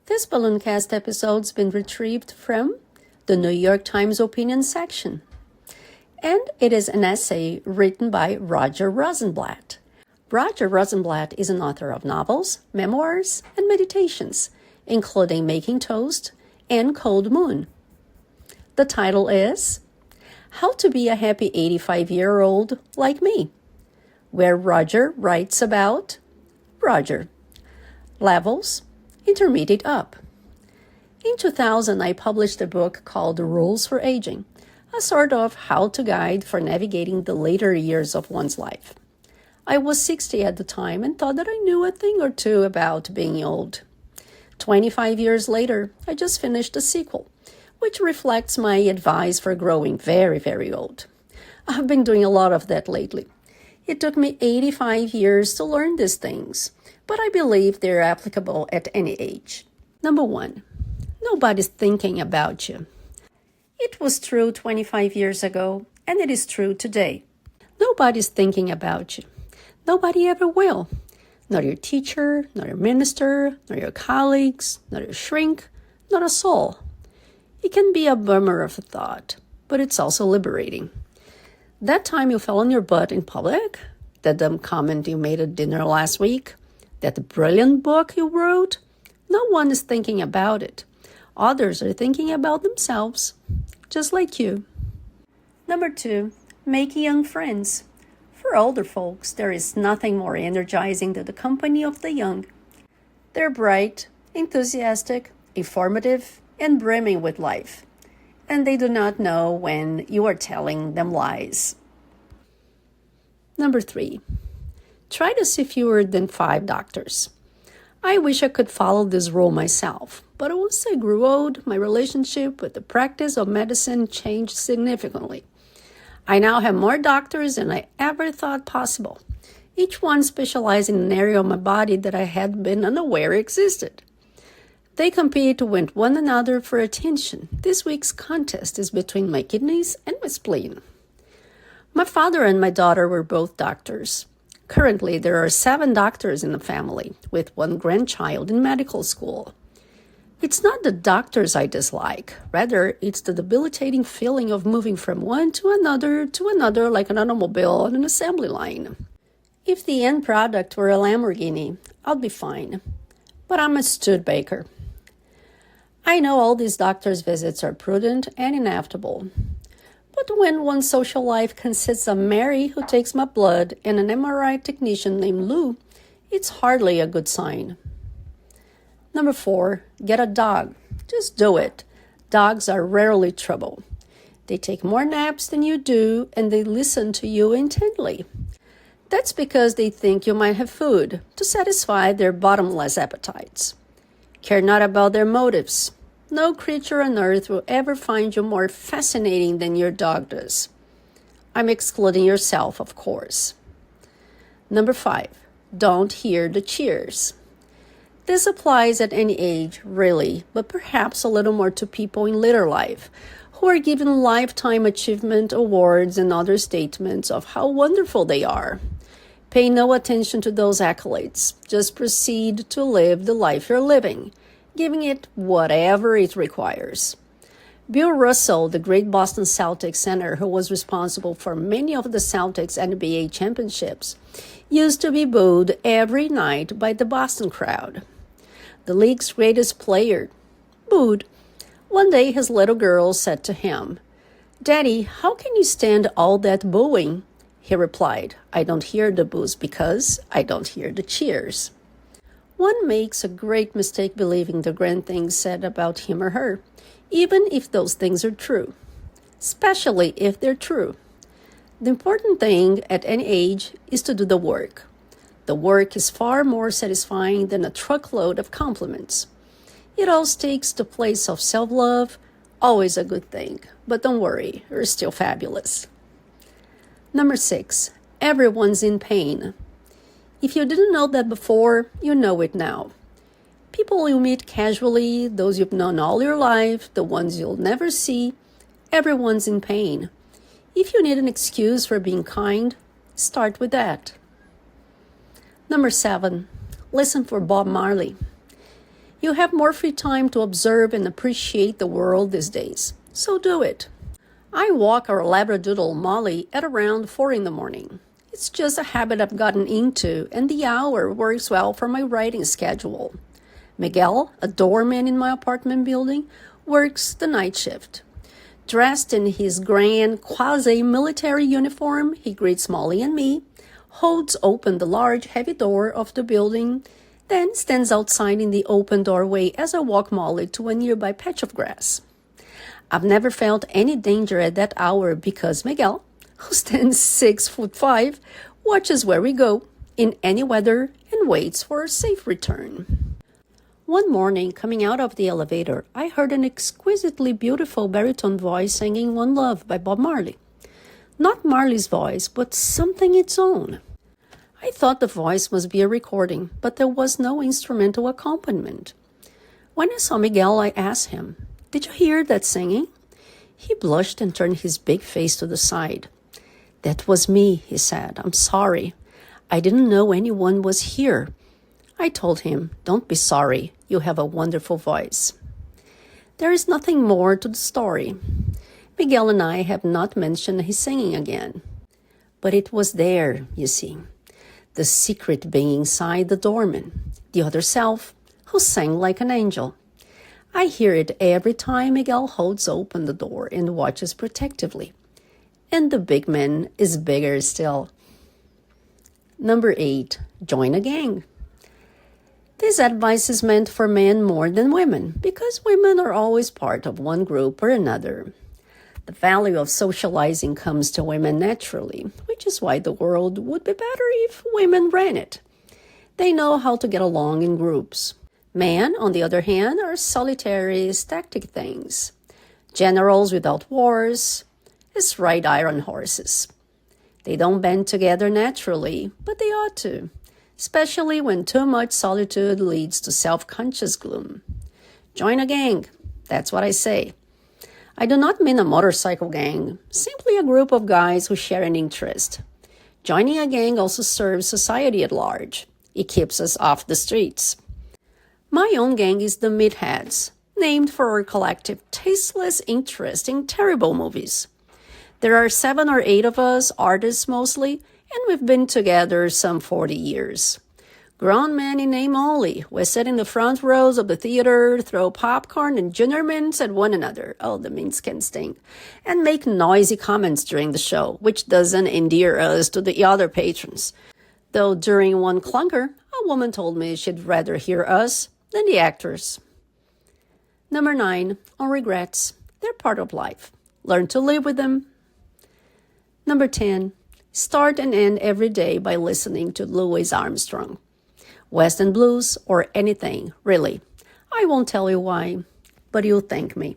This Ballooncast episode's been retrieved from the New York Times opinion section, and it is an essay written by Roger Rosenblatt. Roger Rosenblatt is an author of novels, memoirs, and meditations, including Making Toast and Cold Moon. The title is How to Be a Happy 85-Year-Old Like Me, where Roger writes about Roger. Levels, intermediate up. In 2000, I published a book called Rules for Aging, a sort of how-to guide for navigating the later years of one's life. I was 60 at the time and thought that I knew a thing or two about being old. 25 years later, I just finished a sequel, which reflects my advice for growing very, very old. I've been doing a lot of that lately. It took me 85 years to learn these things, but I believe they're applicable at any age. Number 1, nobody's thinking about you. It was true 25 years ago, and it is true today. Nobody's thinking about you. Nobody ever will. Not your teacher, not your minister, not your colleagues, not your shrink, not a soul. It can be a bummer of a thought, but it's also liberating. That time you fell on your butt in public, that dumb comment you made at dinner last week, that brilliant book you wrote, no one is thinking about it. Others are thinking about themselves, just like you. Number 2, make young friends. For older folks, there is nothing more energizing than the company of the young. They're bright, enthusiastic, informative, and brimming with life. And they do not know when you are telling them lies. Number 3, try to see fewer than 5 doctors. I wish I could follow this rule myself, but once I grew old, my relationship with the practice of medicine changed significantly. I now have more doctors than I ever thought possible, each one specializing in an area of my body that I had been unaware existed. They compete with one another for attention. This week's contest is between my kidneys and my spleen. My father and my daughter were both doctors. Currently, there are 7 doctors in the family, with 1 grandchild in medical school. It's not the doctors I dislike. Rather, it's the debilitating feeling of moving from one to another like an automobile on an assembly line. If the end product were a Lamborghini, I'd be fine. But I'm a Studebaker. I know all these doctors' visits are prudent and inevitable. But when one's social life consists of Mary, who takes my blood, and an MRI technician named Lou, it's hardly a good sign. Number 4, get a dog. Just do it. Dogs are rarely trouble. They take more naps than you do, and they listen to you intently. That's because they think you might have food to satisfy their bottomless appetites. Care not about their motives. No creature on earth will ever find you more fascinating than your dog does. I'm excluding yourself, of course. Number 5, don't hear the cheers. This applies at any age, really, but perhaps a little more to people in later life, who are given lifetime achievement awards and other statements of how wonderful they are. Pay no attention to those accolades. Just proceed to live the life you're living, giving it whatever it requires. Bill Russell, the great Boston Celtics center who was responsible for many of the Celtics NBA championships, used to be booed every night by the Boston crowd. The league's greatest player, booed. One day his little girl said to him, "Daddy, how can you stand all that booing?" He replied, "I don't hear the boos because I don't hear the cheers." One makes a great mistake believing the grand things said about him or her, even if those things are true, especially if they're true. The important thing at any age is to do the work. The work is far more satisfying than a truckload of compliments. It all takes the place of self-love, always a good thing, but don't worry, you're still fabulous. Number 6, everyone's in pain. If you didn't know that before, you know it now. People you meet casually, those you've known all your life, the ones you'll never see, everyone's in pain. If you need an excuse for being kind, start with that. Number 7, listen for Bob Marley. You have more free time to observe and appreciate the world these days, so do it. I walk our Labradoodle Molly at around 4 in the morning. It's just a habit I've gotten into, and the hour works well for my writing schedule. Miguel, a doorman in my apartment building, works the night shift. Dressed in his grand quasi-military uniform, he greets Molly and me, holds open the large, heavy door of the building, then stands outside in the open doorway as I walk Molly to a nearby patch of grass. I've never felt any danger at that hour because Miguel, who stands 6'5", watches where we go, in any weather, and waits for a safe return. One morning, coming out of the elevator, I heard an exquisitely beautiful baritone voice singing One Love by Bob Marley. Not Marley's voice, but something its own. I thought the voice must be a recording, but there was no instrumental accompaniment. When I saw Miguel, I asked him, "Did you hear that singing?" He blushed and turned his big face to the side. "That was me," he said. "I'm sorry. I didn't know anyone was here." I told him, "Don't be sorry. You have a wonderful voice." There is nothing more to the story. Miguel and I have not mentioned his singing again. But it was there, you see. The secret being inside the doorman, the other self, who sang like an angel. I hear it every time Miguel holds open the door and watches protectively. And the big man is bigger still. Number 8, join a gang. This advice is meant for men more than women, because women are always part of one group or another. The value of socializing comes to women naturally, which is why the world would be better if women ran it. They know how to get along in groups. Men, on the other hand, are solitary, static things. Generals without wars, as ride iron horses. They don't band together naturally, but they ought to, especially when too much solitude leads to self-conscious gloom. Join a gang, that's what I say. I do not mean a motorcycle gang, simply a group of guys who share an interest. Joining a gang also serves society at large. It keeps us off the streets. My own gang is the Meatheads, named for our collective tasteless interest in terrible movies. There are 7 or 8 of us, artists mostly, and we've been together some 40 years. Grown men in name only. We sit in the front rows of the theater, throw popcorn and junior mints at one another. Oh, the mints can sting. And make noisy comments during the show, which doesn't endear us to the other patrons. Though during one clunker, a woman told me she'd rather hear us than the actors. Number 9, on regrets. They're part of life. Learn to live with them. Number 10, start and end every day by listening to Louis Armstrong. Western blues or anything, really. I won't tell you why, but you'll thank me.